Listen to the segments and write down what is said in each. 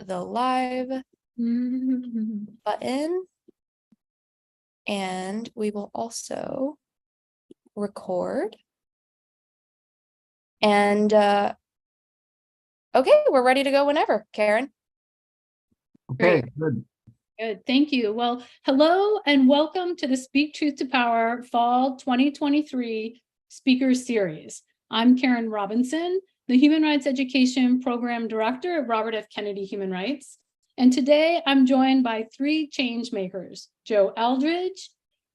the live button, and we will also record. And okay, we're ready to go whenever, Karen. Okay, good. Good, thank you. Well, hello and welcome to the Speak Truth to Power Fall 2023 Speaker Series. I'm Karen Robinson, the Human Rights Education Program Director at Robert F. Kennedy Human Rights. And today I'm joined by three change makers, Joe Eldridge,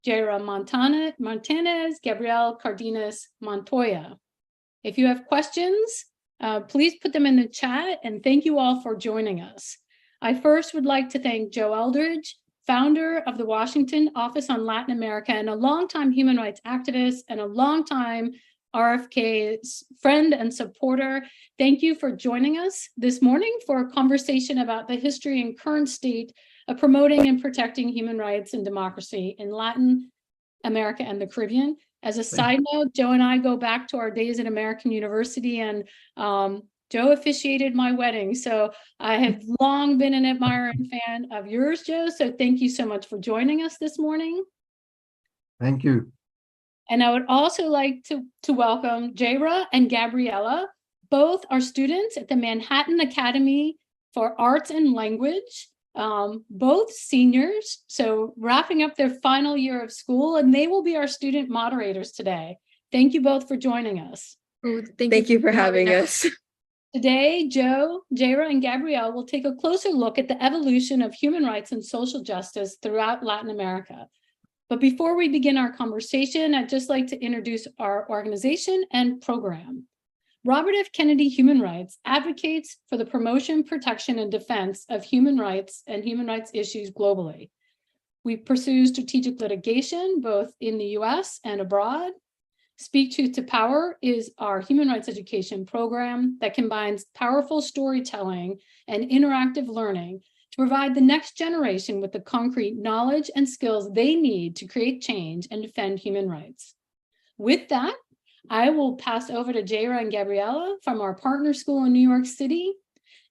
Jaira Montanez, Gabrielle Cardenas Montoya. If you have questions, please put them in the chat, and thank you all for joining us. I first would like to thank Joe Eldridge, founder of the Washington Office on Latin America and a longtime human rights activist and a longtime RFK friend and supporter. Thank you for joining us this morning for a conversation about the history and current state of promoting and protecting human rights and democracy in Latin America and the Caribbean. As a side note, Joe and I go back to our days at American University, and Joe officiated my wedding. So I have long been an admirer and fan of yours, Joe. So thank you so much for joining us this morning. Thank you. And I would also like to welcome Jaira and Gabriella. Both are students at the Manhattan Academy for Arts and Language, both seniors, so wrapping up their final year of school, and they will be our student moderators today. Thank you both for joining us. Oh, thank you for having us. Today, Joe, Jaira, and Gabrielle will take a closer look at the evolution of human rights and social justice throughout Latin America. But before we begin our conversation, I'd just like to introduce our organization and program. Robert F. Kennedy Human Rights advocates for the promotion, protection, and defense of human rights and human rights issues globally. We pursue strategic litigation both in the US and abroad. Speak Truth to Power is our human rights education program that combines powerful storytelling and interactive learning to provide the next generation with the concrete knowledge and skills they need to create change and defend human rights. With that, I will pass over to Jaira and Gabriella from our partner school in New York City.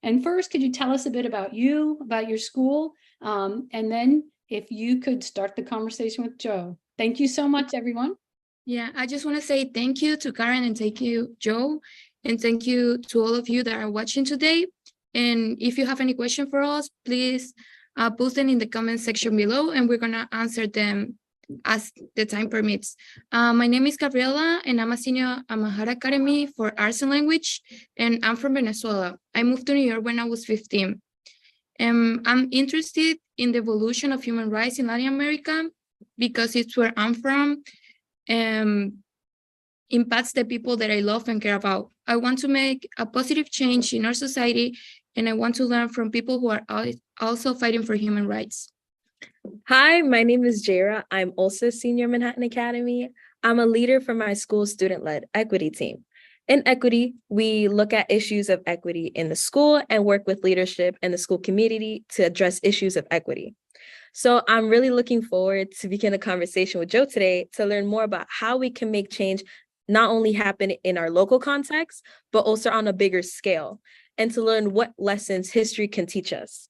And first, could you tell us a bit about you, about your school? And then if you could start the conversation with Joe. Thank you so much, everyone. Yeah, I just want to say thank you to Karen and thank you, Joe, and thank you to all of you that are watching today. And if you have any question for us, please post them in the comment section below, and we're going to answer them as the time permits. My name is Gabriela, and I'm a senior at Manhattan Academy for Arts and Language, and I'm from Venezuela. I moved to New York when I was 15. I'm interested in the evolution of human rights in Latin America because it's where I'm from. Impacts the people that I love and care about. I want to make a positive change in our society, and I want to learn from people who are also fighting for human rights. Hi, my name is Jaira. I'm also a senior Manhattan Academy. I'm a leader for my school's student-led equity team. In equity, we look at issues of equity in the school and work with leadership and the school community to address issues of equity. So I'm really looking forward to begin a conversation with Joe today to learn more about how we can make change not only happen in our local context, but also on a bigger scale, and to learn what lessons history can teach us.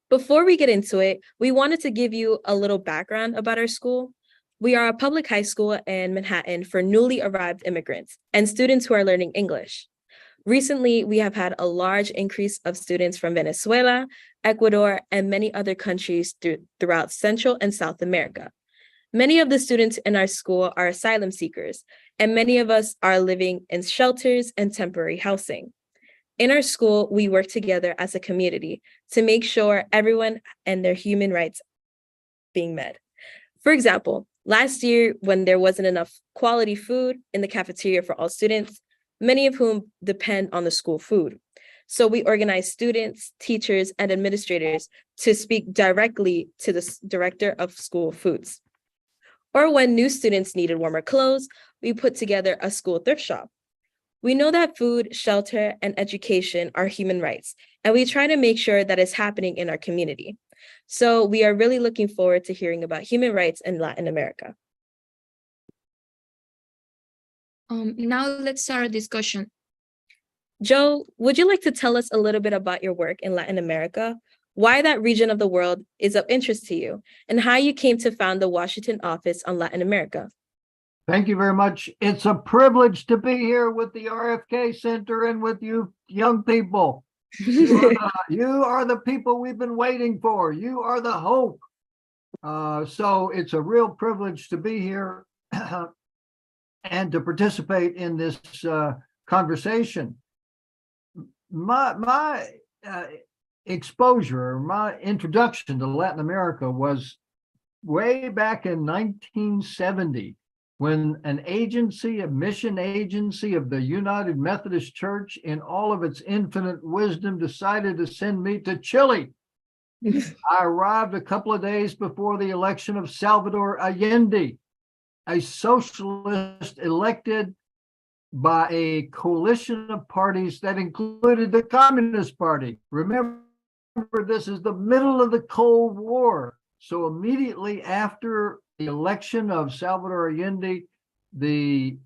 Before we get into it, we wanted to give you a little background about our school. We are a public high school in Manhattan for newly arrived immigrants and students who are learning English. Recently, we have had a large increase of students from Venezuela, Ecuador, and many other countries throughout Central and South America. Many of the students in our school are asylum seekers, and many of us are living in shelters and temporary housing. In our school, we work together as a community to make sure everyone and their human rights being met. For example, last year, when there wasn't enough quality food in the cafeteria for all students, many of whom depend on the school food. So we organized students, teachers, and administrators to speak directly to the director of school foods. Or when new students needed warmer clothes, we put together a school thrift shop. We know that food, shelter, and education are human rights, and we try to make sure that it's happening in our community. So we are really looking forward to hearing about human rights in Latin America. Now let's start a discussion. Joe, would you like to tell us a little bit about your work in Latin America, why that region of the world is of interest to you, and how you came to found the Washington office on Latin America? Thank you very much. It's a privilege to be here with the RFK Center and with you young people. You are the people we've been waiting for. You are the hope. So it's a real privilege to be here and to participate in this conversation. My exposure, my introduction to Latin America was way back in 1970, when an agency, a mission agency of the United Methodist Church, in all of its infinite wisdom, decided to send me to Chile. I arrived a couple of days before the election of Salvador Allende, a socialist elected by a coalition of parties that included the Communist Party. Remember, this is the middle of the Cold War. So immediately after the election of Salvador Allende, the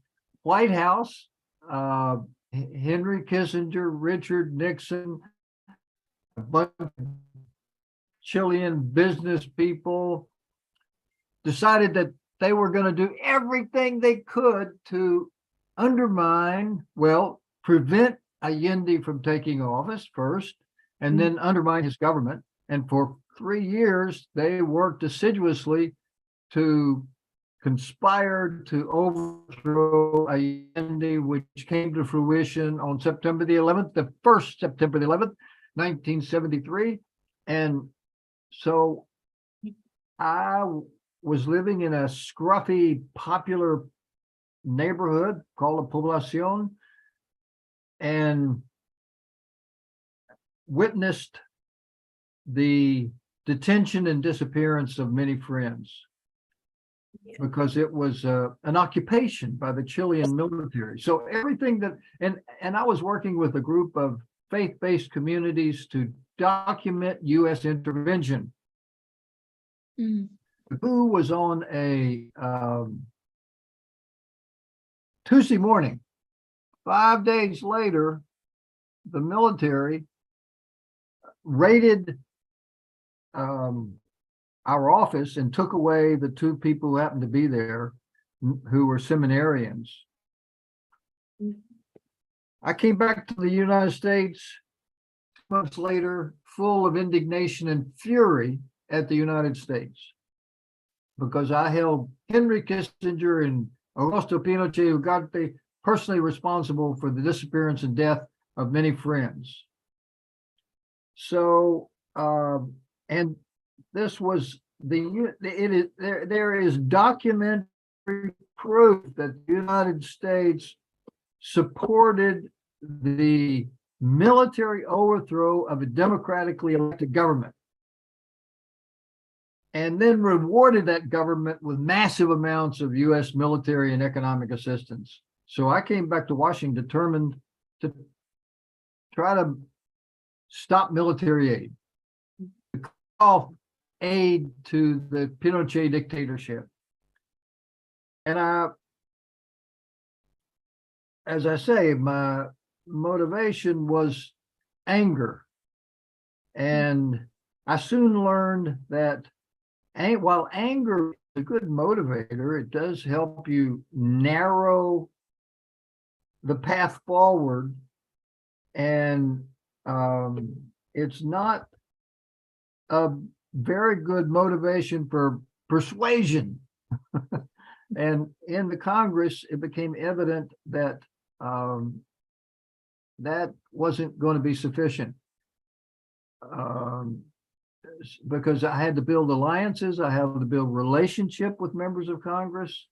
White House, Henry Kissinger, Richard Nixon, a bunch of Chilean business people decided that they were going to do everything they could to undermine, well, prevent Allende from taking office first, and then undermine his government. And for 3 years, they worked assiduously to conspire to overthrow Allende, which came to fruition on September the 11th, the first September the 11th, 1973. And so I was living in a scruffy, popular neighborhood called La Poblacion, and witnessed the detention and disappearance of many friends, because it was an occupation by the Chilean military. So everything that, and I was working with a group of faith-based communities to document U.S. intervention. The coup was on a Tuesday morning. 5 days later, the military raided our office and took away the 2 people who happened to be there, who were seminarians. I came back to the United States months later, full of indignation and fury at the United States, because I held Henry Kissinger and Augusto Pinochet Ugarte personally responsible for the disappearance and death of many friends. So, and this was there is documentary proof that the United States supported the military overthrow of a democratically elected government, and then rewarded that government with massive amounts of U.S. military and economic assistance. So I came back to Washington determined to try to stop military aid, to cut off aid to the Pinochet dictatorship. And as I say, my motivation was anger. And I soon learned that while anger is a good motivator, it does help you narrow the path forward. And it's not a very good motivation for persuasion. And in the Congress, it became evident that that wasn't going to be sufficient, because I had to build alliances, I had to build relationship with members of Congress.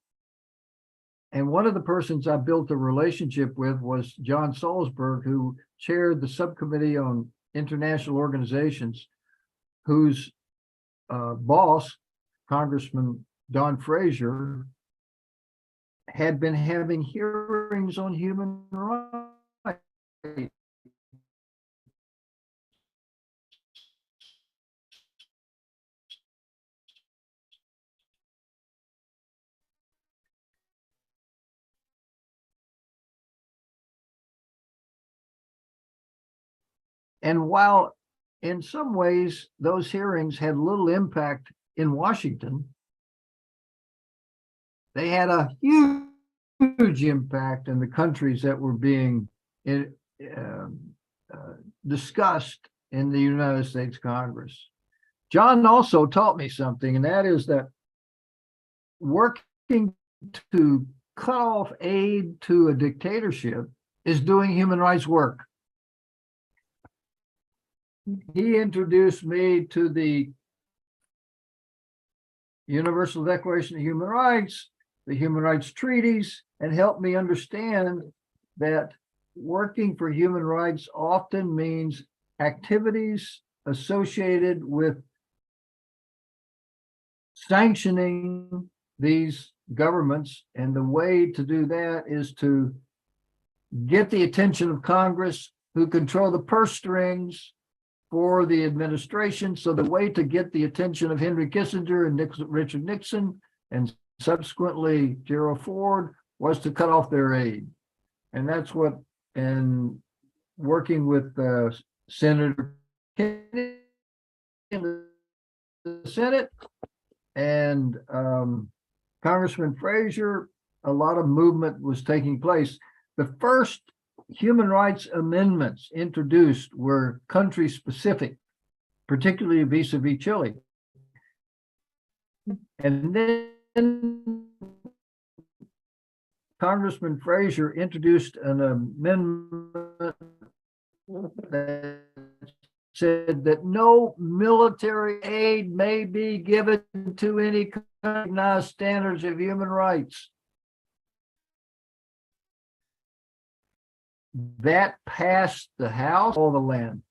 And one of the persons I built a relationship with was John Salzberg, who chaired the subcommittee on international organizations, whose boss, Congressman Don Frazier, had been having hearings on human rights. And while in some ways those hearings had little impact in Washington, they had a huge impact in the countries that were being discussed in the United States Congress. John also taught me something, and that is that working to cut off aid to a dictatorship is doing human rights work. He introduced me to the Universal Declaration of Human Rights, the human rights treaties, and helped me understand that working for human rights often means activities associated with sanctioning these governments. And the way to do that is to get the attention of Congress, who control the purse strings for the administration. So the way to get the attention of Henry Kissinger and Richard Nixon, and subsequently Gerald Ford, was to cut off their aid. And that's what, and working with Senator Kennedy in the Senate and Congressman Frazier, a lot of movement was taking place. The first human rights amendments introduced were country specific, particularly vis-a-vis Chile. And then Congressman Frazier introduced an amendment that said that no military aid may be given to any recognized standards of human rights. That passed the House, all the land,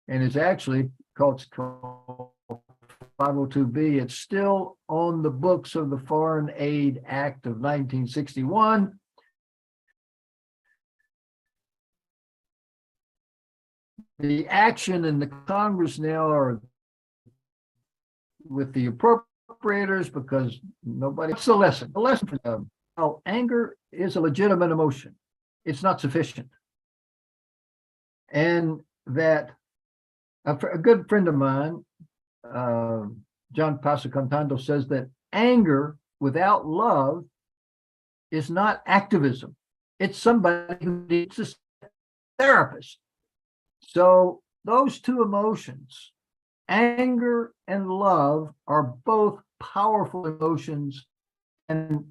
and is actually called 502B. It's still on the books of the Foreign Aid Act of 1961. The action in the Congress now are with the appropriators, because nobody. What's the lesson? The lesson for them: how anger is a legitimate emotion. It's not sufficient. And that a good friend of mine, John Pasacantando, says that anger without love is not activism. It's somebody who needs a therapist. So those two emotions, anger and love, are both powerful emotions. And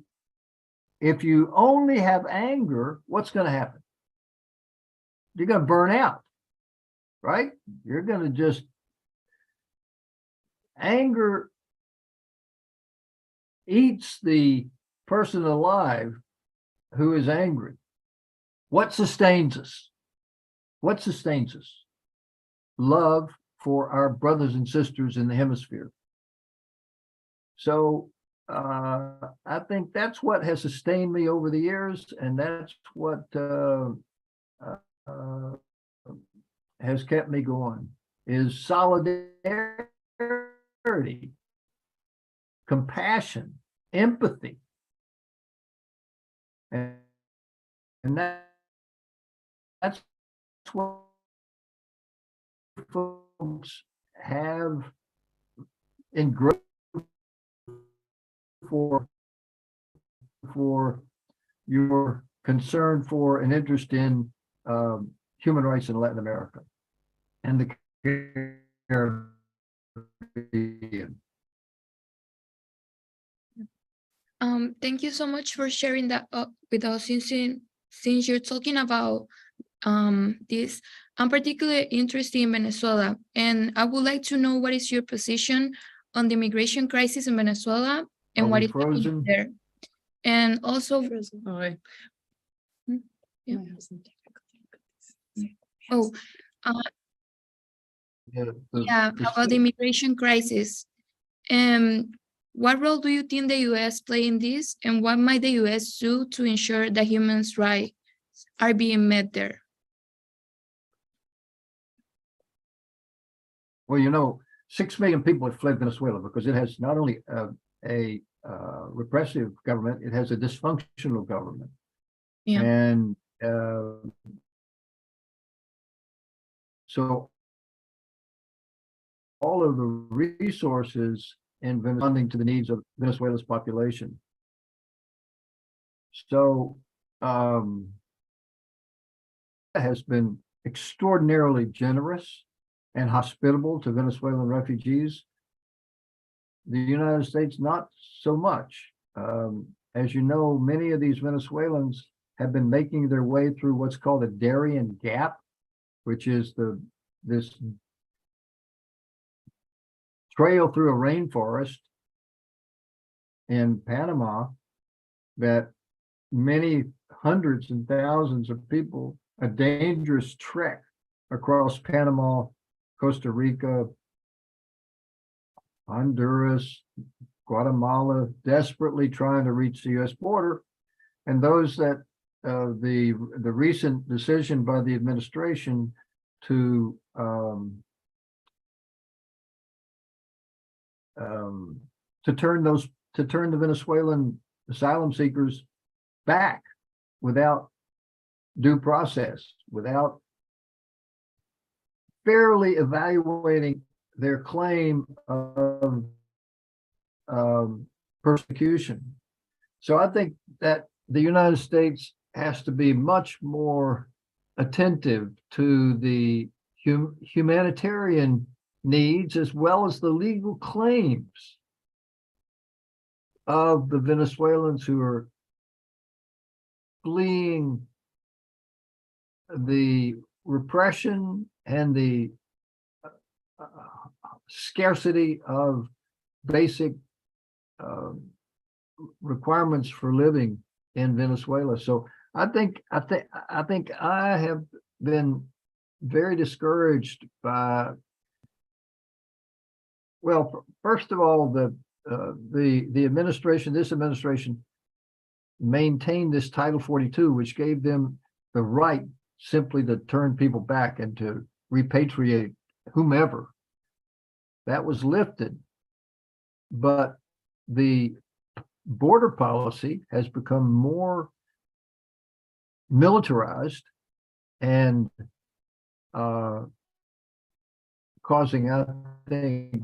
if you only have anger, what's going to happen? You're going to burn out, right? You're going to just, anger eats the person alive who is angry. What sustains us? What sustains us? Love for our brothers and sisters in the hemisphere. So I think that's what has sustained me over the years, and that's what has kept me going, is solidarity, compassion, empathy. And that's what folks have in growth for your concern for and interest in human rights in Latin America and the Caribbean. Thank you so much for sharing that with us. Since you're talking about this, I'm particularly interested in Venezuela, and I would like to know what is your position on the immigration crisis in Venezuela and what is happening there. And also, yeah. Oh, yeah, about the immigration crisis. What role do you think the U.S. play in this, and what might the U.S. do to ensure that human rights are being met there? Well, you know, 6 million people have fled Venezuela because it has not only a repressive government, it has a dysfunctional government. Yeah. And So all of the resources in funding to the needs of Venezuela's population. So has been extraordinarily generous and hospitable to Venezuelan refugees. The United States, not so much. As you know, many of these Venezuelans have been making their way through what's called a Darien Gap, which is this trail through a rainforest in Panama that many hundreds and thousands of people, a dangerous trek across Panama, Costa Rica, Honduras, Guatemala, desperately trying to reach the U.S. border. And those that the recent decision by the administration to turn the Venezuelan asylum seekers back without due process, without fairly evaluating their claim of persecution. So I think that the United States has to be much more attentive to the humanitarian needs as well as the legal claims of the Venezuelans who are fleeing the repression and the scarcity of basic requirements for living in Venezuela. So I think I have been very discouraged by, well, first of all, the administration, this administration maintained this Title 42, which gave them the right simply to turn people back and to repatriate whomever. That was lifted, but the border policy has become more militarized and causing, I think,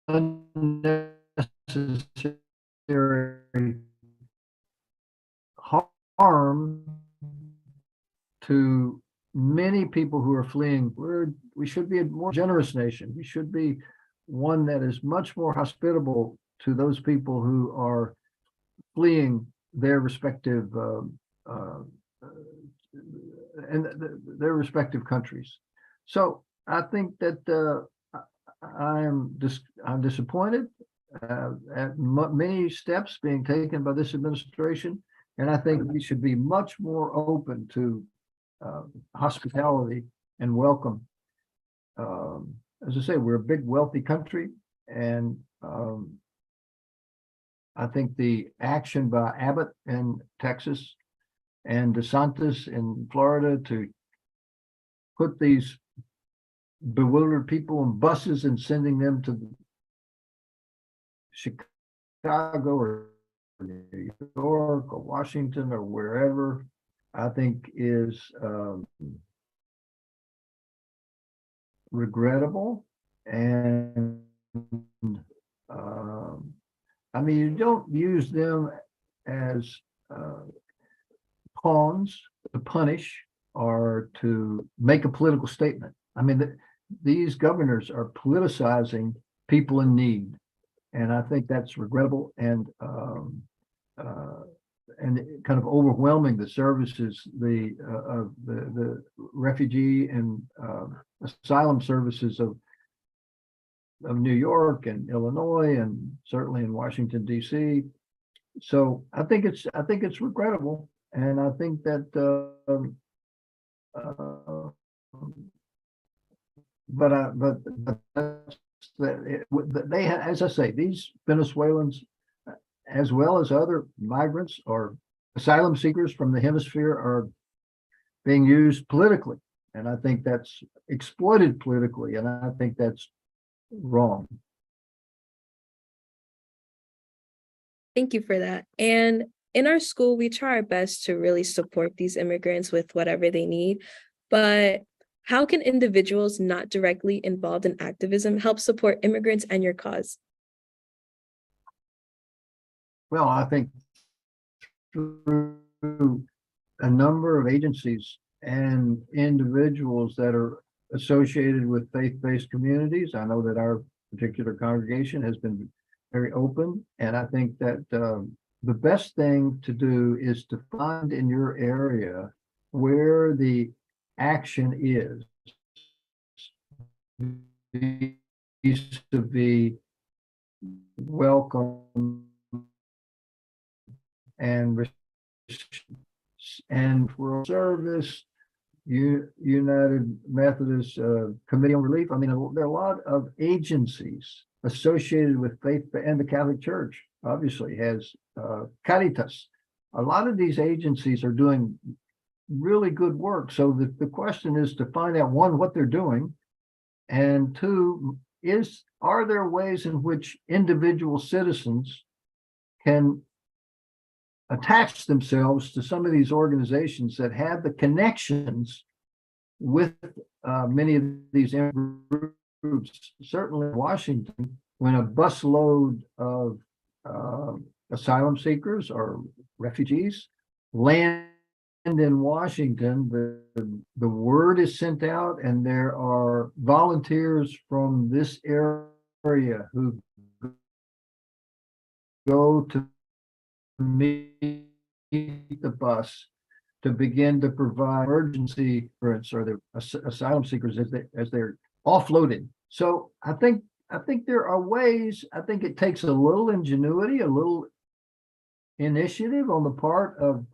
unnecessary harm to many people who are fleeing. We should be a more generous nation. We should be one that is much more hospitable to those people who are fleeing their respective their respective countries. So I think that I'm disappointed at many steps being taken by this administration, and I think we should be much more open to hospitality and welcome. As I say, we're a big, wealthy country, and I think the action by Abbott in Texas and DeSantis in Florida to put these bewildered people in buses and sending them to Chicago or New York or Washington or wherever, I think is regrettable. And I mean, you don't use them as pawns to punish or to make a political statement. I mean, these governors are politicizing people in need, and I think that's regrettable and kind of overwhelming the services, the refugee and asylum services of New York and Illinois and certainly in Washington, D.C. So I think it's regrettable, and I think that they have, as I say, these Venezuelans, as well as other migrants or asylum seekers from the hemisphere, are being used politically, and I think that's exploited politically, and I think that's wrong. Thank you for that. And in our school, we try our best to really support these immigrants with whatever they need. But how can individuals not directly involved in activism help support immigrants and your cause? Well, I think through a number of agencies and individuals that are associated with faith-based communities. I know that our particular congregation has been very open, and I think that the best thing to do is to find in your area where the action is to be welcome and for service, United Methodist Committee on Relief. I mean, there are a lot of agencies associated with faith, and the Catholic Church obviously has Caritas. A lot of these agencies are doing really good work. So the question is to find out, one, what they're doing, and two, are there ways in which individual citizens can attach themselves to some of these organizations that have the connections with many of these groups. Certainly in Washington, when a busload of asylum seekers or refugees land in Washington, the word is sent out, and there are volunteers from this area who go to meet the bus to begin to provide emergency insurance or the asylum seekers as they're offloaded. So I think there are ways. I think it takes a little ingenuity, a little initiative on the part of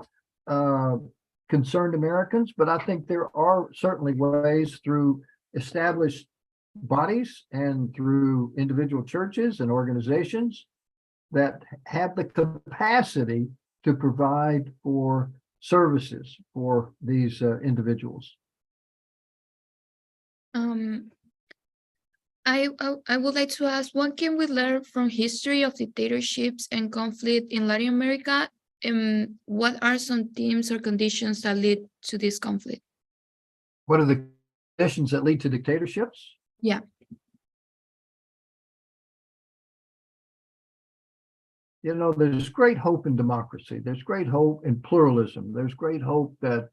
concerned Americans, but I think there are certainly ways through established bodies and through individual churches and organizations that have the capacity to provide for services for these individuals. I would like to ask, what can we learn from history of dictatorships and conflict in Latin America? And what are some themes or conditions that lead to this conflict? What are the conditions that lead to dictatorships? Yeah. You know, there's great hope in democracy. There's great hope in pluralism. There's great hope that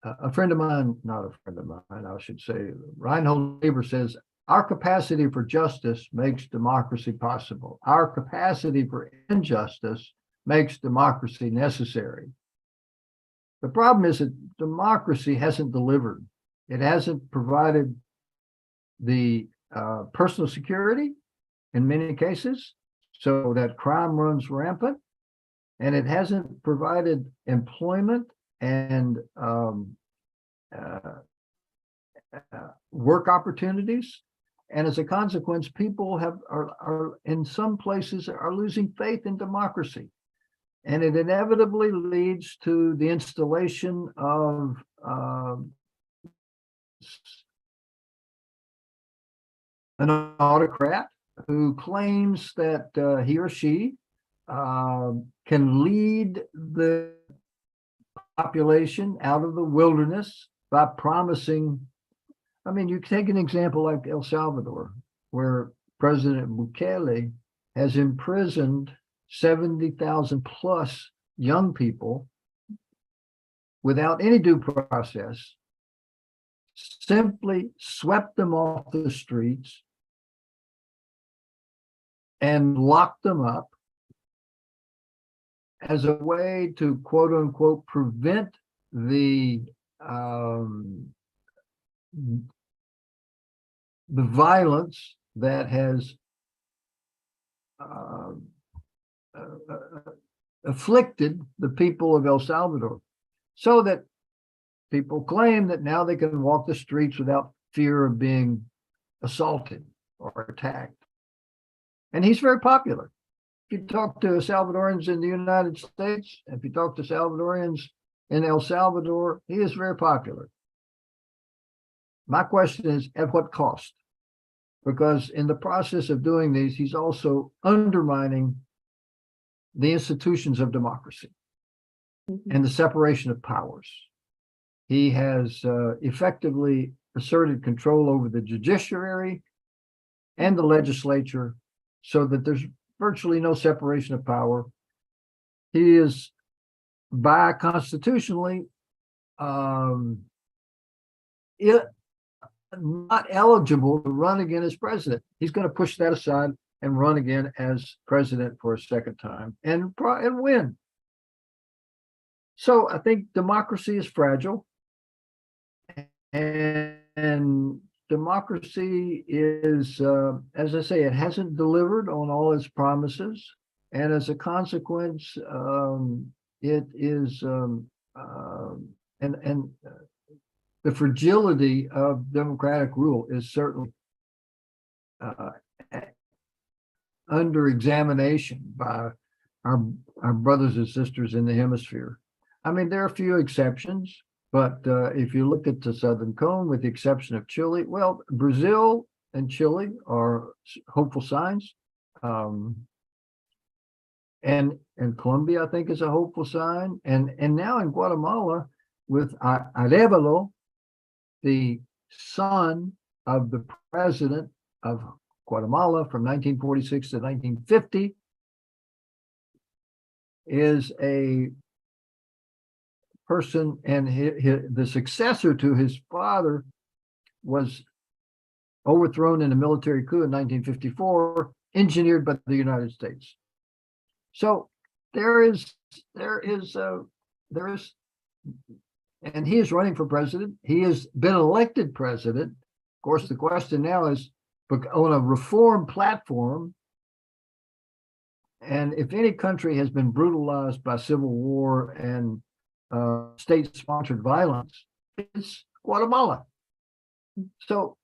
a friend of mine, not a friend of mine, I should say, Reinhold Niebuhr says, our capacity for justice makes democracy possible. Our capacity for injustice makes democracy necessary. The problem is that democracy hasn't delivered. It hasn't provided the personal security in many cases, so that crime runs rampant, and it hasn't provided employment and work opportunities. And as a consequence, people are in some places are losing faith in democracy. And it inevitably leads to the installation of an autocrat who claims that he or she can lead the population out of the wilderness by promising. I mean, you take an example like El Salvador, where President Bukele has imprisoned 70,000 plus young people without any due process, simply swept them off the streets and locked them up as a way to, quote unquote, prevent the violence that has afflicted the people of El Salvador, so that people claim that now they can walk the streets without fear of being assaulted or attacked. And he's very popular. If you talk to Salvadorians in the United States, if you talk to Salvadorians in El Salvador, he is very popular. My question is, at what cost? Because in the process of doing these, he's also undermining the institutions of democracy Mhm. and the separation of powers. He has effectively asserted control over the judiciary and the legislature so that there's virtually no separation of power. He is, by constitutionally, not eligible to run again as president. He's going to push that aside and run again as president for a second time and win. So I think democracy is fragile, and democracy is, as I say, it hasn't delivered on all its promises, and as a consequence, it is, the fragility of democratic rule is certainly under examination by our brothers and sisters in the hemisphere. I mean, there are a few exceptions, but if you look at the Southern Cone, with the exception of Chile, well, Brazil and Chile are hopeful signs. And Colombia, I think, is a hopeful sign. And now in Guatemala, with Arevalo, the son of the president of Guatemala from 1946 to 1950, is a person, and the successor to his father was overthrown in a military coup in 1954, engineered by the United States. So there is, and he is running for president. He has been elected president. Of course, the question now is, on a reform platform, and if any country has been brutalized by civil war and state-sponsored violence, it's Guatemala. So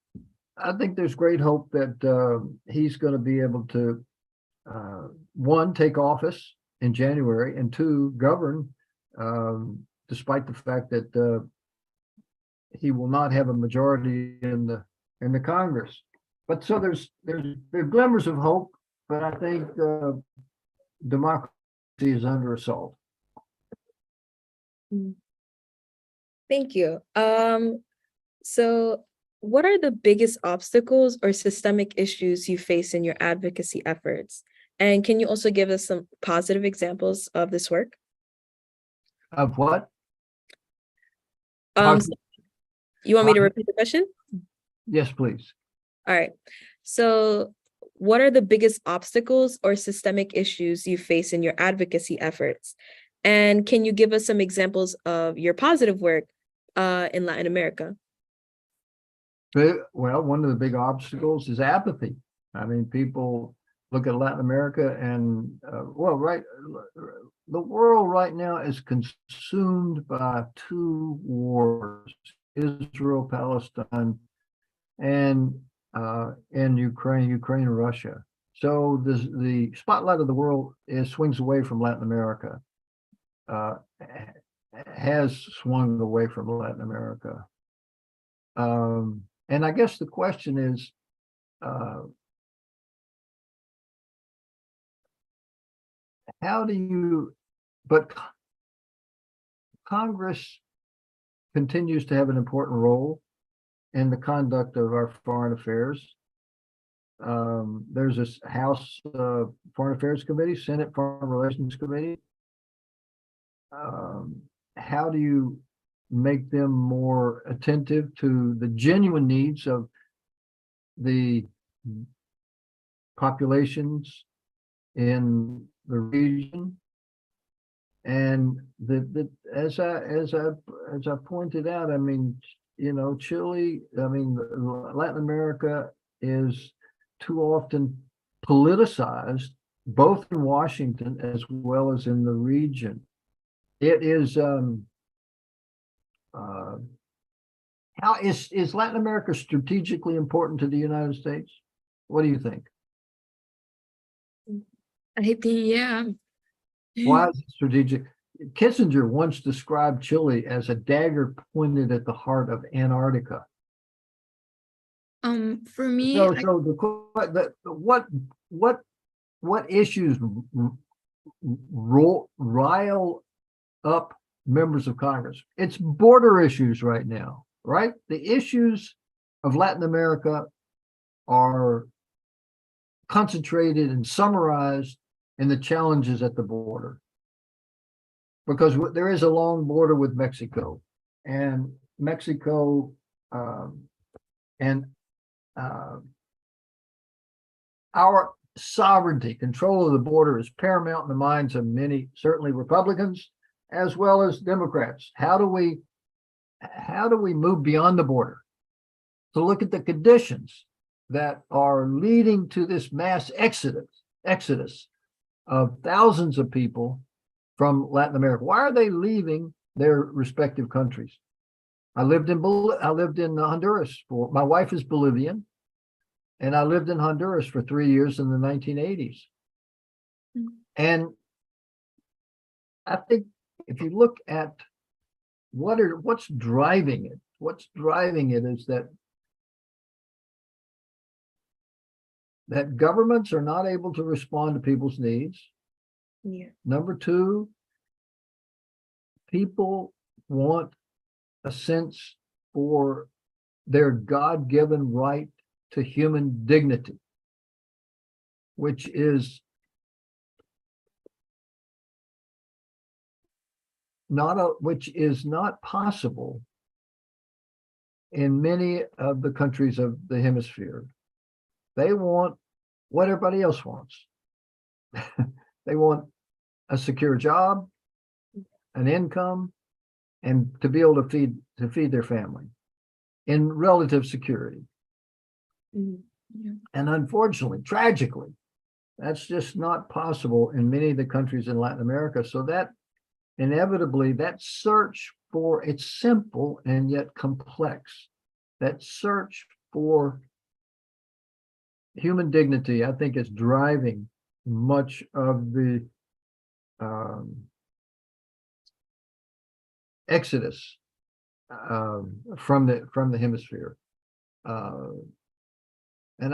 I think there's great hope that he's going to be able to, one, take office in January, and two, govern, despite the fact that he will not have a majority in the Congress. But so there are glimmers of hope, but I think democracy is under assault. Thank you. So what are the biggest obstacles or systemic issues you face in your advocacy efforts? And can you also give us some positive examples of this work? Of what? You want me to repeat the question? Yes, please. All right. So what are the biggest obstacles or systemic issues you face in your advocacy efforts? And can you give us some examples of your positive work in Latin America? Well, one of the big obstacles is apathy. I mean, people look at Latin America and, the world right now is consumed by two wars, Israel, Palestine, and Ukraine, Russia. So the spotlight of the world swings away from Latin America, has swung away from Latin America. And I guess the question is, how do you, but Congress continues to have an important role in the conduct of our foreign affairs. There's this House Foreign Affairs Committee, Senate Foreign Relations Committee. How do you make them more attentive to the genuine needs of the populations in the region? And as I pointed out, I mean, Chile, I mean, Latin America is too often politicized, both in Washington as well as in the region. It is, how is Latin America strategically important to the United States? What do you think? I think, yeah. Why is it strategic? Kissinger once described Chile as a dagger pointed at the heart of Antarctica. For me, So what issues rile up members of Congress. It's border issues right now, right? The issues of Latin America are concentrated and summarized in the challenges at the border. Because there is a long border with Mexico, and Mexico and our sovereignty, control of the border is paramount in the minds of many, certainly Republicans, as well as Democrats. How do we move beyond the border to look at the conditions that are leading to this mass exodus of thousands of people from Latin America? Why are they leaving their respective countries? I lived in Honduras. My wife is Bolivian, and I lived in Honduras for 3 years in the 1980s. And I think if you look at what's driving it is that governments are not able to respond to people's needs. Yeah. Number two, people want a sense for their God-given right to human dignity, which is not possible in many of the countries of the hemisphere. They want what everybody else wants. They want a secure job, an income, and to be able to feed their family in relative security. Yeah. And unfortunately, tragically, that's just not possible in many of the countries in Latin America. So that inevitably, that search for, it's simple and yet complex, that search for human dignity, I think, is driving much of the exodus from the hemisphere. And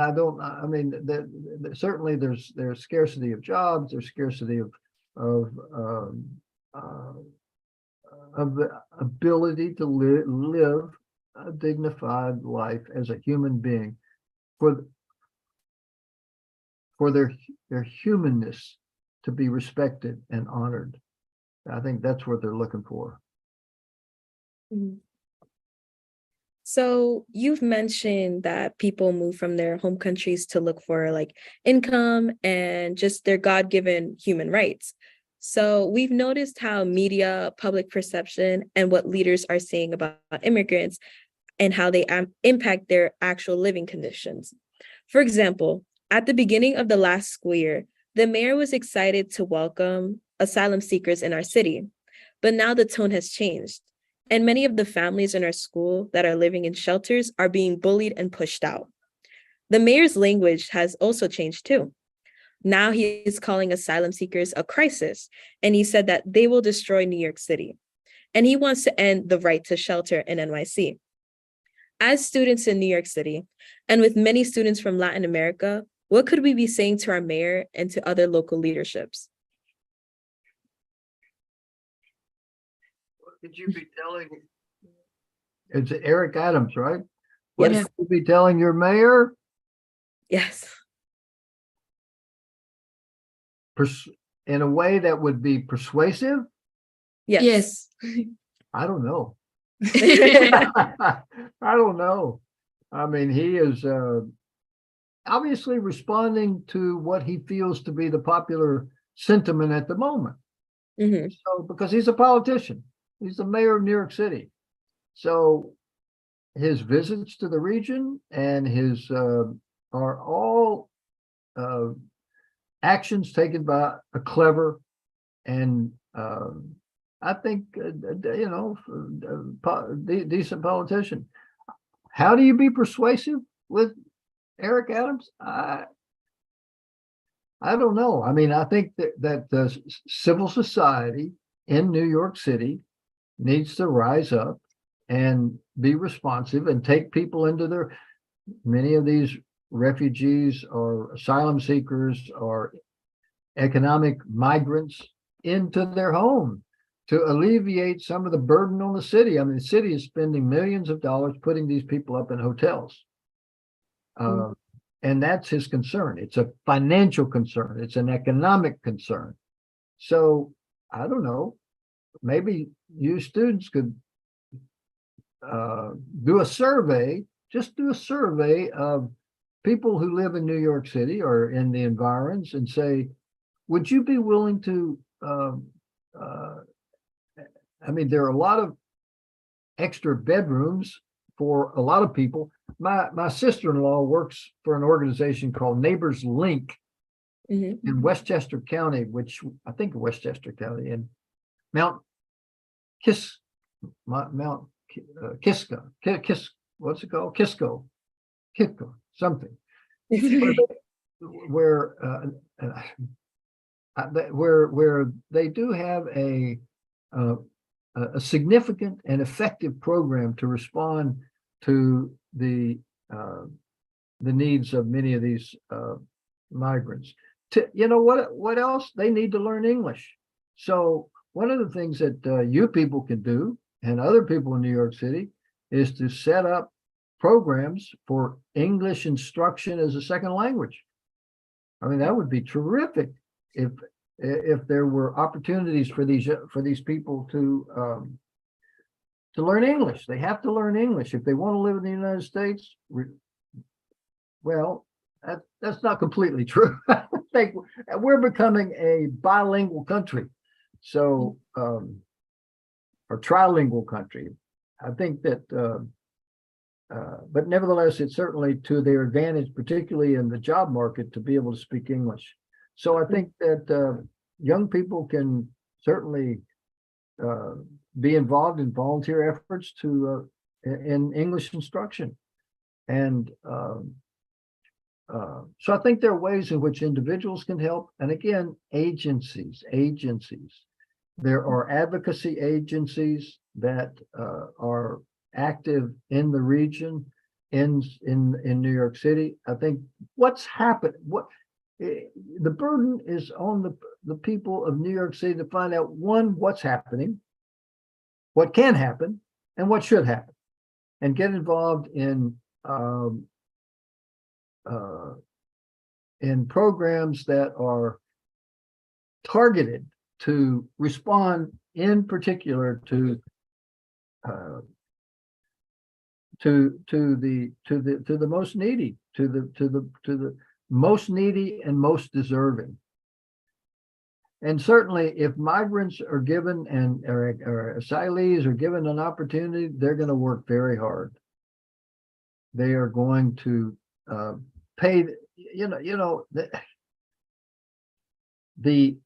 certainly there's scarcity of jobs, there's scarcity of the ability to live a dignified life as a human being, for their humanness to be respected and honored. I think that's what they're looking for. Mhm. So you've mentioned that people move from their home countries to look for like income and just their God-given human rights. So we've noticed how media, public perception, and what leaders are saying about immigrants and how they impact their actual living conditions. For example, at the beginning of the last school year, the mayor was excited to welcome asylum seekers in our city, but now the tone has changed. And many of the families in our school that are living in shelters are being bullied and pushed out. The mayor's language has also changed too. Now he is calling asylum seekers a crisis, and he said that they will destroy New York City. And he wants to end the right to shelter in NYC. As students in New York City, and with many students from Latin America, what could we be saying to our mayor and to other local leaderships? Could you be telling, it's Eric Adams, right? What Yes. could you be telling your mayor? Yes. In a way that would be persuasive? Yes. I don't know. I don't know. I mean, he is obviously responding to what he feels to be the popular sentiment at the moment. Mhm. So, because he's a politician, he's the mayor of New York City. So his visits to the region and his are all actions taken by a clever and I think decent politician. How do you be persuasive with Eric Adams? I don't know. I mean, I think that the civil society in New York City needs to rise up and be responsive and take people into many of these refugees or asylum seekers or economic migrants into their home to alleviate some of the burden on the city. I mean, the city is spending millions of dollars putting these people up in hotels. And that's his concern. It's a financial concern. It's an economic concern. So I don't know, maybe you students could do a survey, just do a survey of people who live in New York City or in the environs and say, would you be willing to, I mean, there are a lot of extra bedrooms for a lot of people. My sister-in-law works for an organization called Neighbors Link in Westchester County, which I think Westchester County, and Mount Kisco, what's it called? Kisco, something. where they do have a significant and effective program to respond to the needs of many of these migrants. You know what else? They need to learn English. So one of the things that you people can do, and other people in New York City, is to set up programs for English instruction as a second language. I mean, that would be terrific if there were opportunities for these people to learn English. They have to learn English if they want to live in the United States. Well, that's not completely true. I think we're becoming a bilingual country, so or trilingual country. I think that, but nevertheless, it's certainly to their advantage, particularly in the job market, to be able to speak English. So I think that young people can certainly be involved in volunteer efforts to in English instruction, and so I think there are ways in which individuals can help, and again, agencies. There are advocacy agencies that are active in the region, in New York City. I think what's happened, the burden is on the people of New York City to find out, one, what's happening, what can happen, and what should happen, and get involved in programs that are targeted to respond in particular to the most needy, to the most needy and most deserving. And certainly if migrants are given or asylees are given an opportunity, they're going to work very hard. They are going to pay, the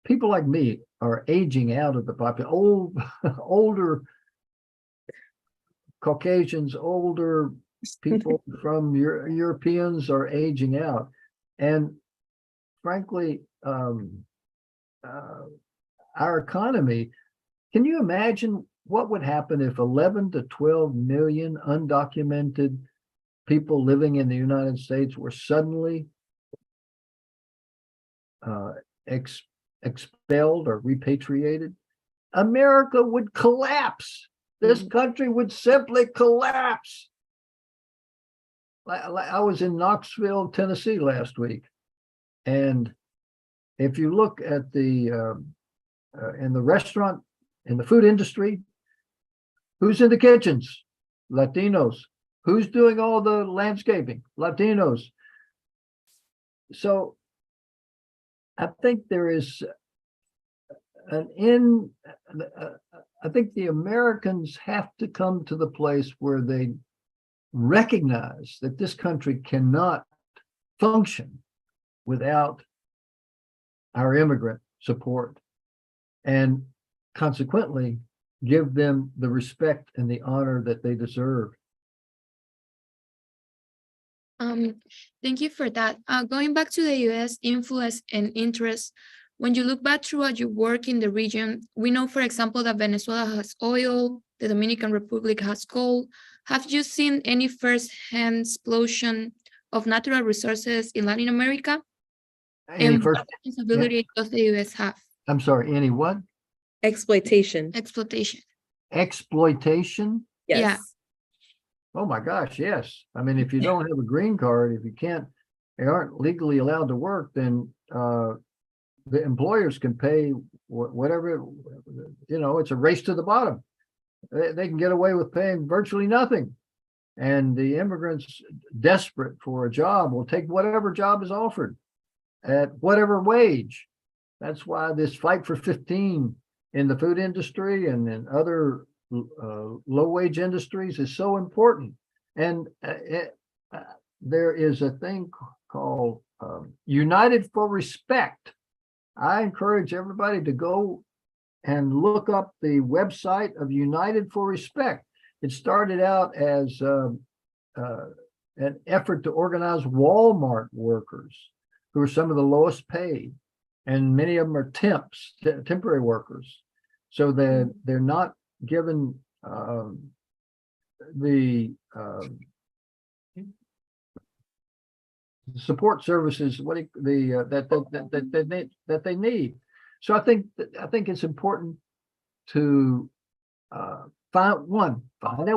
people like me are aging out of the population. Older Caucasians, older people from Europeans are aging out, and frankly, our economy. Can you imagine what would happen if 11 to 12 million undocumented people living in the United States were suddenly expelled or repatriated? America would collapse. This country would simply collapse. I was in Knoxville, Tennessee last week, and if you look at in the restaurant, in the food industry, who's in the kitchens? Latinos. Who's doing all the landscaping? Latinos. So I think there is I think the Americans have to come to the place where they recognize that this country cannot function without our immigrant support, and consequently give them the respect and the honor that they deserve. Thank you for that. Going back to the U.S. influence and interest, when you look back throughout your work in the region, we know, for example, that Venezuela has oil, the Dominican Republic has coal. Have you seen any first-hand explosion of natural resources in Latin America? Any And first, what responsibility does the US have? I'm sorry, any what? Exploitation. Exploitation. Exploitation? Yeah. Yes. Oh my gosh, yes. I mean, if you don't have a green card, if you can't, they aren't legally allowed to work, then the employers can pay whatever, it's a race to the bottom. They can get away with paying virtually nothing. And the immigrants desperate for a job will take whatever job is offered at whatever wage. That's why this fight for 15 in the food industry and in other low wage industries is so important. And there is a thing called United for Respect. I encourage everybody to go and look up the website of United for Respect. It started out as an effort to organize Walmart workers, who are some of the lowest paid, and many of them are temporary workers. So that they're not given the support services that they need. So I think it's important to find out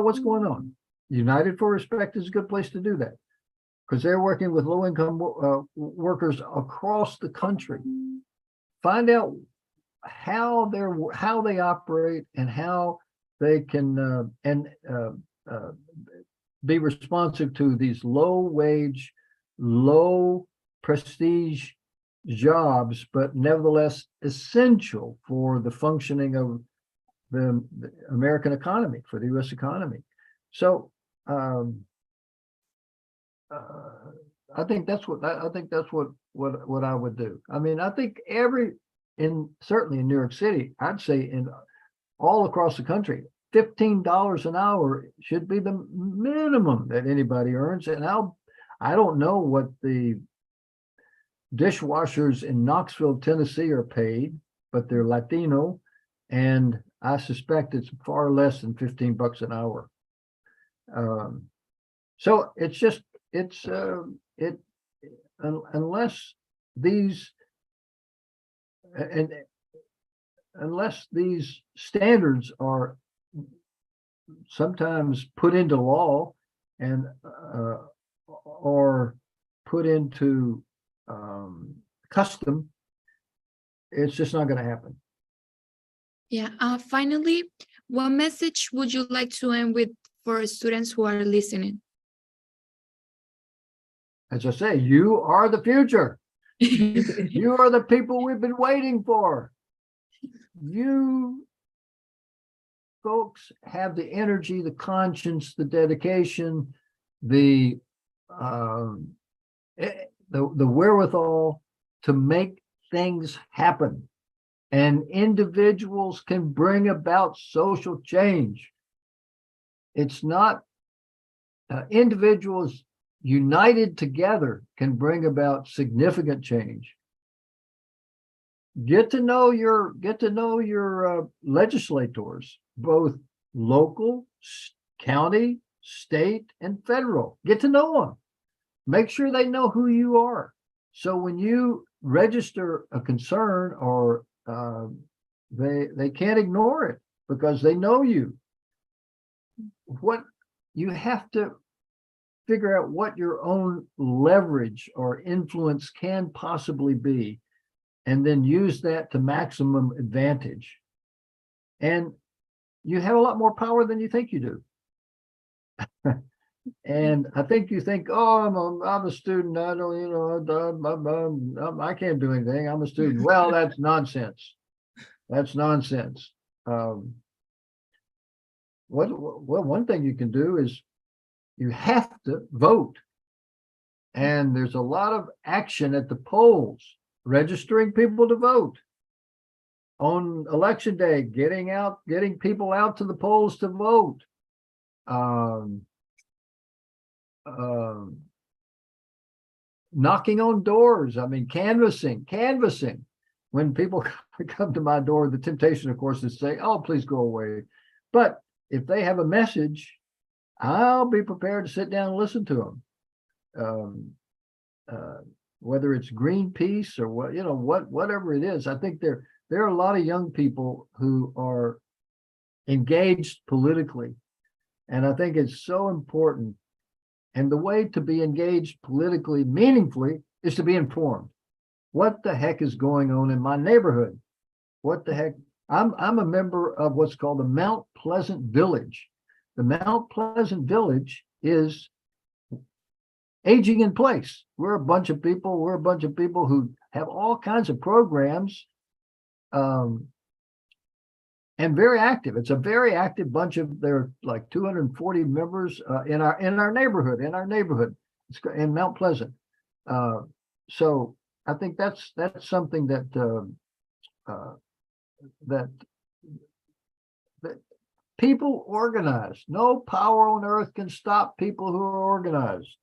what's going on. United for Respect is a good place to do that, because they're working with low-income workers across the country. Find out how they operate and how they can be responsive to these low-wage, low prestige jobs, but nevertheless essential for the functioning of the American economy, for the U.S. economy. So I think that's what I would do. I mean, I think certainly in New York City, I'd say in all across the country, $15 an hour should be the minimum that anybody earns. And I don't know what the dishwashers in Knoxville, Tennessee are paid, but they're Latino, and I suspect it's far less than $15 an hour. So unless these standards are sometimes put into law and or put into custom, it's just not going to happen. Yeah. Finally, what message would you like to end with for students who are listening? As I say, you are the future. You are the people we've been waiting for. You folks have the energy, the conscience, the dedication, the wherewithal to make things happen. And individuals can bring about social change. It's not individuals united together can bring about significant change. Get to know your legislators, both local, county, state, and federal. Get to know them. Make sure they know who you are. So when you register a concern, or they can't ignore it because they know you. What you have to figure out what your own leverage or influence can possibly be, and then use that to maximum advantage. And you have a lot more power than you think you do. And I think you think, oh, I'm a student. I don't, I can't do anything. I'm a student. Well, that's nonsense. That's nonsense. One thing you can do is you have to vote. And there's a lot of action at the polls, registering people to vote. On election day, getting people out to the polls to vote. Knocking on doors. I mean, canvassing. When people come to my door, the temptation, of course, is to say, oh, please go away. But if they have a message, I'll be prepared to sit down and listen to them. whether it's Greenpeace or whatever it is. I think there are a lot of young people who are engaged politically. And I think it's so important. And the way to be engaged politically meaningfully is to be informed. What the heck is going on in my neighborhood? What the heck? I'm a member of what's called the Mount Pleasant Village. The Mount Pleasant Village is aging in place. We're a bunch of people who have all kinds of programs, and very active. It's a very active bunch of, there are like 240 members in our neighborhood. It's in Mount Pleasant. So I think that's something that that people organize. No power on earth can stop people who are organized,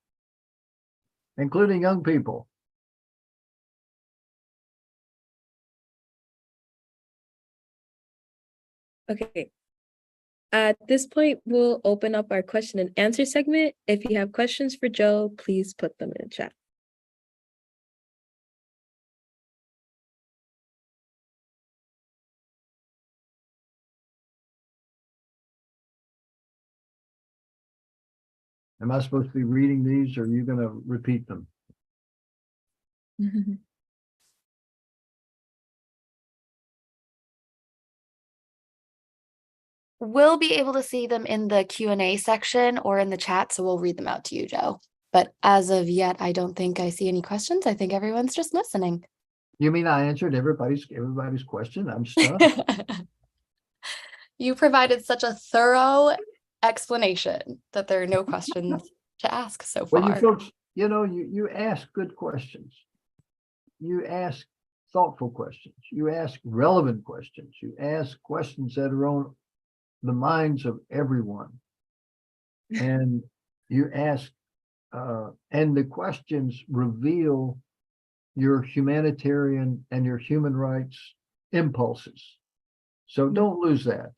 including young people. Okay. At this point, we'll open up our question and answer segment. If you have questions for Joe, please put them in the chat. Am I supposed to be reading these, or are you going to repeat them? We'll be able to see them in the Q&A section or in the chat, so we'll read them out to you, Joe. But as of yet, I don't think I see any questions. I think everyone's just listening. You mean I answered everybody's question? I'm stunned. You provided such a thorough explanation that there are no questions to ask so far. Well, you folks, you ask good questions. You ask thoughtful questions. You ask relevant questions. You ask questions that are on the minds of everyone. And you ask, and the questions reveal your humanitarian and your human rights impulses. So don't lose that.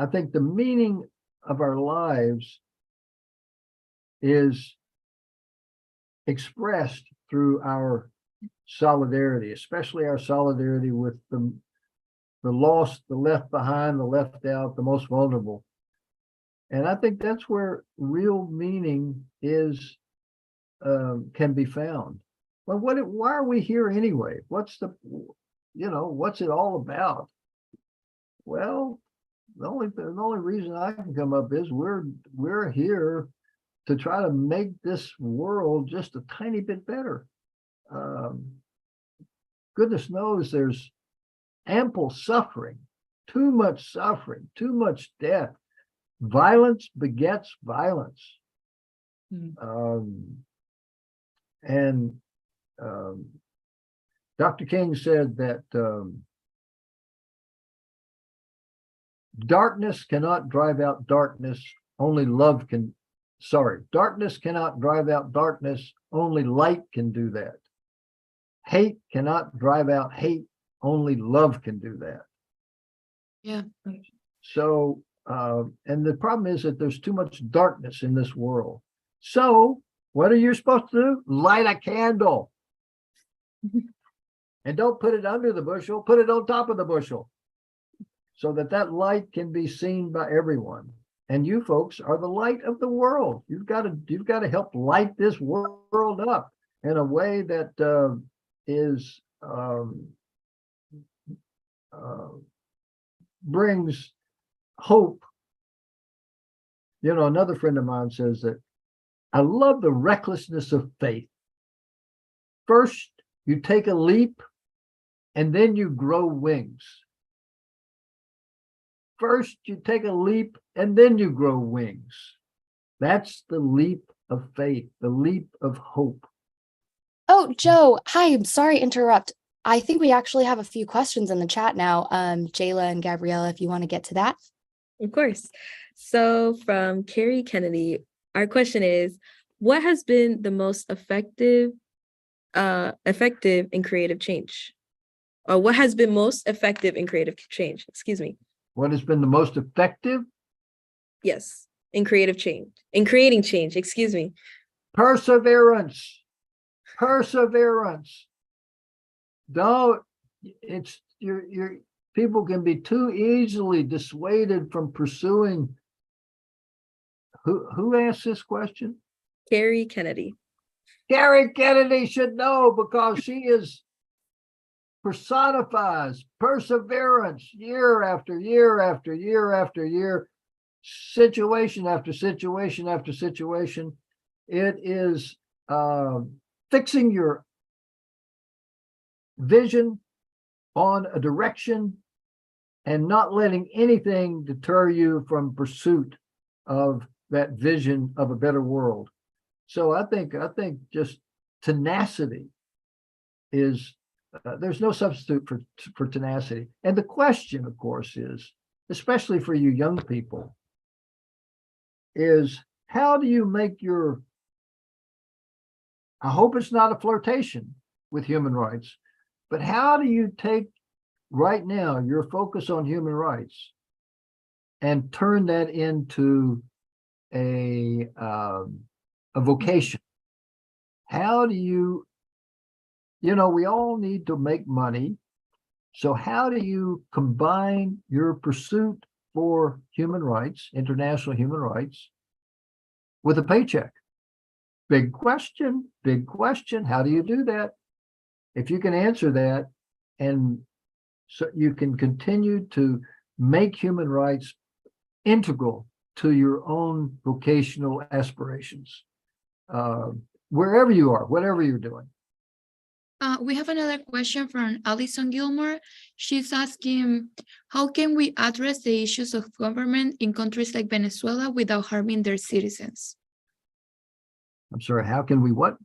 I think the meaning of our lives is expressed through our solidarity, especially our solidarity with the lost, the left behind, the left out, the most vulnerable. And I think that's where real meaning is, can be found. Well, why are we here anyway? What's it all about? Well, the only reason I can come up is we're here to try to make this world just a tiny bit better. Goodness knows there's ample suffering, too much death. Violence begets violence. Dr. King said that darkness cannot drive out darkness, only love can. Darkness cannot drive out darkness, only light can do that. Hate cannot drive out hate, only love can do that. Yeah. So, and the problem is that there's too much darkness in this world. So what are you supposed to do? Light a candle. And don't put it under the bushel, put it on top of the bushel, so that light can be seen by everyone. And you folks are the light of the world. You've got to help light this world up in a way that brings hope. Another friend of mine says that I love the recklessness of faith. First, you take a leap, and then you grow wings. First, you take a leap, and then you grow wings. That's the leap of faith, the leap of hope. Oh, Joe, hi, I'm sorry to interrupt. I think we actually have a few questions in the chat now. Jayla and Gabriella, if you want to get to that. Of course. So from Carrie Kennedy, our question is, what has been the most effective in creative change? Or what has been most effective in creative change? Excuse me. What has been the most effective? Yes, in creative change, in creating change, excuse me. Perseverance. Perseverance. Don't, it's, your people can be too easily dissuaded from pursuing. Who asked this question? Carrie Kennedy. Gary Kennedy should know because she personifies perseverance year after year after year after year, situation after situation after situation. It is fixing your vision on a direction and not letting anything deter you from pursuit of that vision of a better world. So I think just tenacity is, there's no substitute for tenacity. And the question, of course, is, especially for you young people, is how do you make your, I hope it's not a flirtation with human rights, but how do you take right now your focus on human rights and turn that into a vocation? How do you, we all need to make money. So how do you combine your pursuit for human rights, international human rights, with a paycheck? Big question, big question. How do you do that? If you can answer that, and so you can continue to make human rights integral to your own vocational aspirations, wherever you are, whatever you're doing. We have another question from Alison Gilmore. She's asking, how can we address the issues of government in countries like Venezuela without harming their citizens? I'm sorry, how can we what?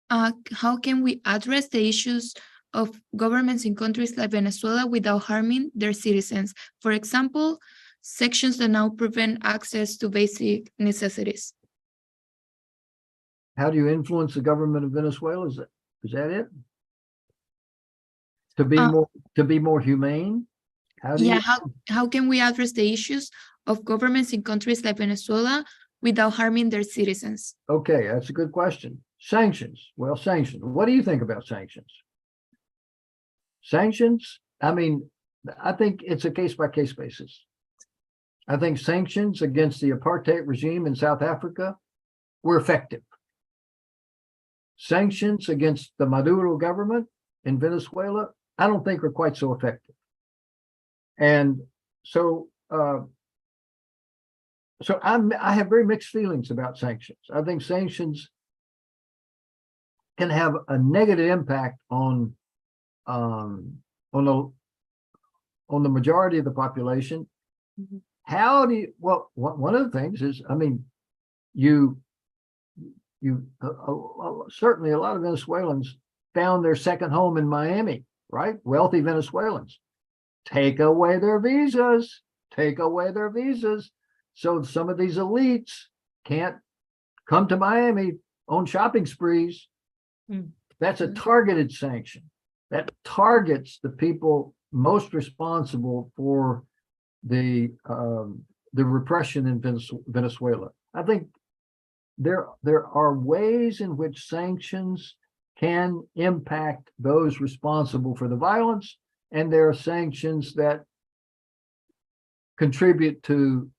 How can we address the issues of governments in countries like Venezuela without harming their citizens? For example, sections that now prevent access to basic necessities. How do you influence the government of Venezuela? Is that it? To be more humane? How can we address the issues of governments in countries like Venezuela without harming their citizens? Okay, that's a good question. Sanctions. Well, sanctions. What do you think about sanctions? Sanctions, I mean, I think it's a case-by-case basis. I think sanctions against the apartheid regime in South Africa were effective. Sanctions against the Maduro government in Venezuela, I don't think are quite so effective. And so, I have very mixed feelings about sanctions. I think sanctions can have a negative impact on the majority of the population. Mm-hmm. How do you, well, one of the things is, I mean, certainly a lot of Venezuelans found their second home in Miami, right? Wealthy Venezuelans. Take away their visas, so some of these elites can't come to Miami on shopping sprees. That's a targeted sanction that targets the people most responsible for the repression in Venezuela. I think there are ways in which sanctions can impact those responsible for the violence, and there are sanctions that contribute to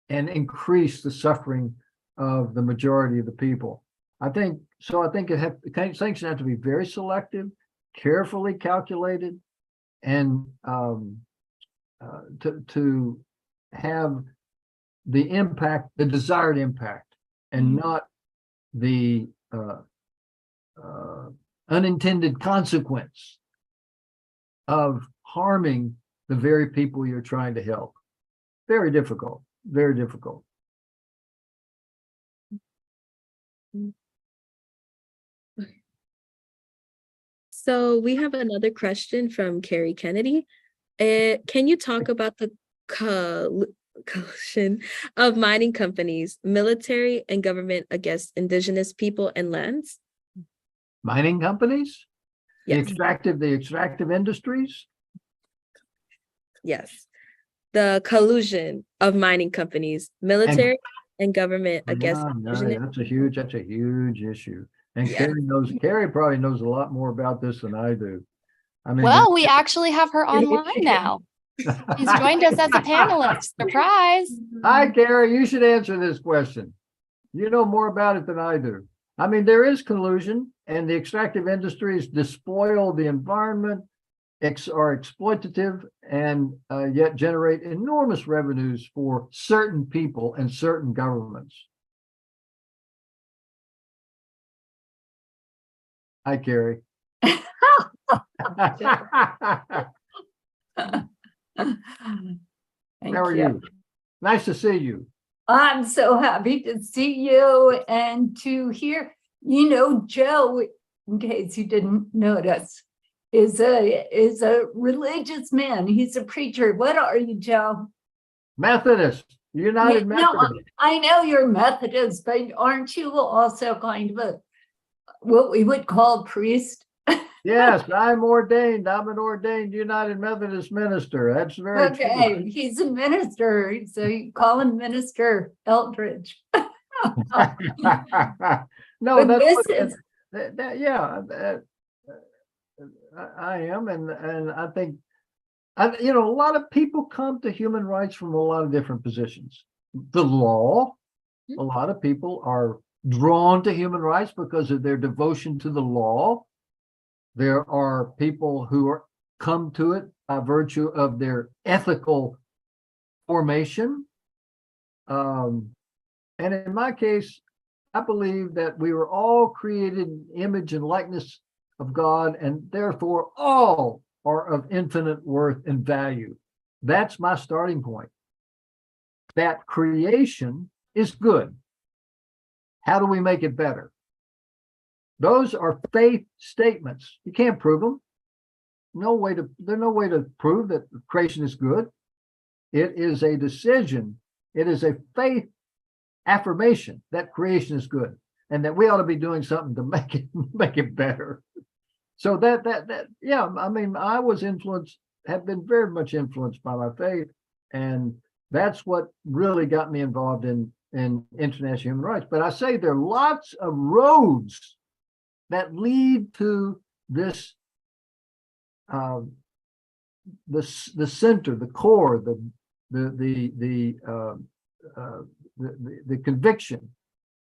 and increase the suffering of the majority of the people. I think sanctions have to be very selective, carefully calculated, and to have the impact, the desired impact, and not the unintended consequence of harming the very people you're trying to help. Very difficult, very difficult. So we have another question from Carrie Kennedy. Can you talk about the coalition of mining companies, military and government against indigenous people and lands? Mining companies? Yes. The extractive industries? Yes. The collusion of mining companies, military and government against indigenous. That's a huge issue. And Yeah. Carrie probably knows a lot more about this than I do. I mean, Well, we actually have her online now. She's joined us as a panelist. Surprise. Hi, Carrie, you should answer this question. You know more about it than I do. I mean, there is collusion, and the extractive industries despoil the environment, are exploitative, and yet generate enormous revenues for certain people and certain governments. Hi, Carrie. How are you? Nice to see you. I'm so happy to see you and to hear, Joe, in case you didn't notice, is a religious man. He's a preacher. What are you, Joe? Methodist, United No, Methodist. I know you're Methodist, but aren't you also kind of what we would call priest? Yes, I'm ordained. I'm an ordained United Methodist minister. That's very Okay, true. he's a minister, so you call him Minister Eldridge. No, But that's this what, is I am, and I think, a lot of people come to human rights from a lot of different positions. The law, a lot of people are drawn to human rights because of their devotion to the law. There are people who come to it by virtue of their ethical formation. And in my case, I believe that we were all created in the image and likeness of God, and therefore all are of infinite worth and value. That's my starting point. That creation is good. How do we make it better? Those are faith statements. You can't prove them. There's no way to prove that creation is good. It is a decision. It is a faith affirmation that creation is good and that we ought to be doing something to make it better. So yeah, I mean, I was have been very much influenced by my faith, and that's what really got me involved in international human rights. But I say there are lots of roads that lead to this, the center, the core, the conviction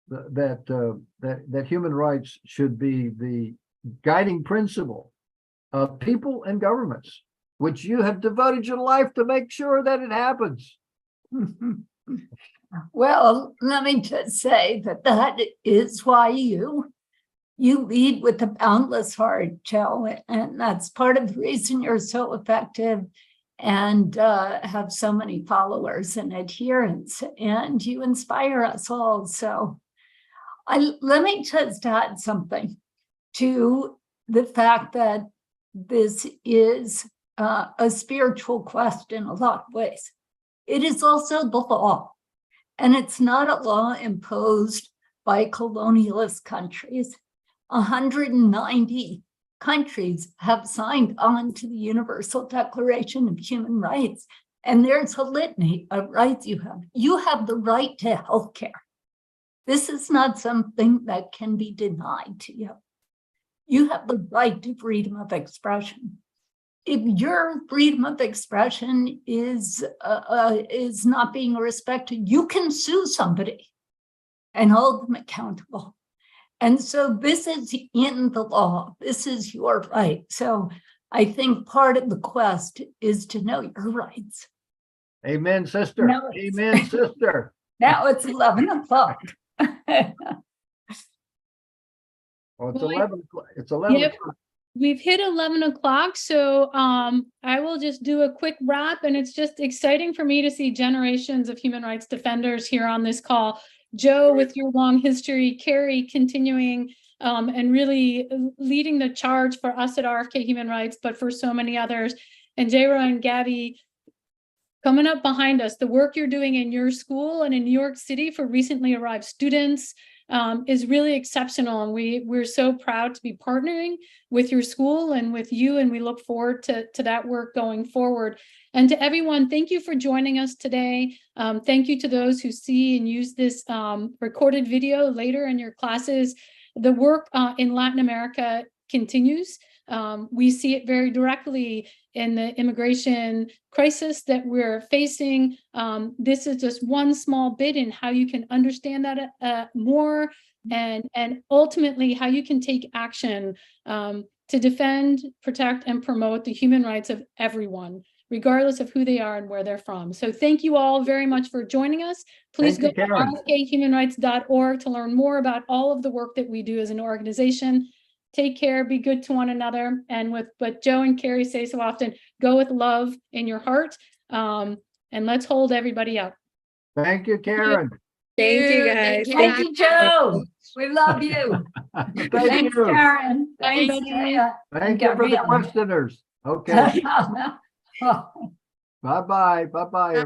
that human rights should be the guiding principle of people and governments, which you have devoted your life to make sure that it happens. Well, let me just say that is why you lead with a boundless heart, Joe, and that's part of the reason you're so effective and have so many followers and adherents, and you inspire us all. So let me just add something to the fact that this is a spiritual quest in a lot of ways. It is also the law, and it's not a law imposed by colonialist countries. 190 countries have signed on to the Universal Declaration of Human Rights, and there's a litany of rights you have. You have the right to health care. This is not something that can be denied to you. You have the right to freedom of expression. If your freedom of expression is not being respected, you can sue somebody and hold them accountable. And so this is in the law. This is your right. So I think part of the quest is to know your rights. Amen, sister. Amen, sister. Now it's 11 o'clock. Oh, it's 11 o'clock. It's 11 Yep. o'clock. We've hit 11 o'clock, so I will just do a quick wrap, and it's just exciting for me to see generations of human rights defenders here on this call. Joe, with your long history, Carrie continuing and really leading the charge for us at RFK Human Rights, but for so many others, and Jaira and Gabby coming up behind us. The work you're doing in your school and in New York City for recently arrived students is really exceptional, and we're so proud to be partnering with your school and with you, and we look forward to that work going forward. And to everyone, thank you for joining us today. Thank you to those who see and use this recorded video later in your classes. the work in Latin America continues. We see it very directly in the immigration crisis that we're facing. This is just one small bit in how you can understand that more, and ultimately how you can take action to defend, protect, and promote the human rights of everyone, regardless of who they are and where they're from. So thank you all very much for joining us. Please go to rfkhumanrights.org to learn more about all of the work that we do as an organization. Take care, be good to one another. And with what Joe and Carrie say so often, go with love in your heart. And let's hold everybody up. Thank you, Karen. Thank you, guys. Thank you, Joe. We love you. Thank Thanks, you. Karen. Thank Thanks, you. Jaya. Thank you for the Gabrielle. questioners. Okay. Bye-bye. Bye-bye.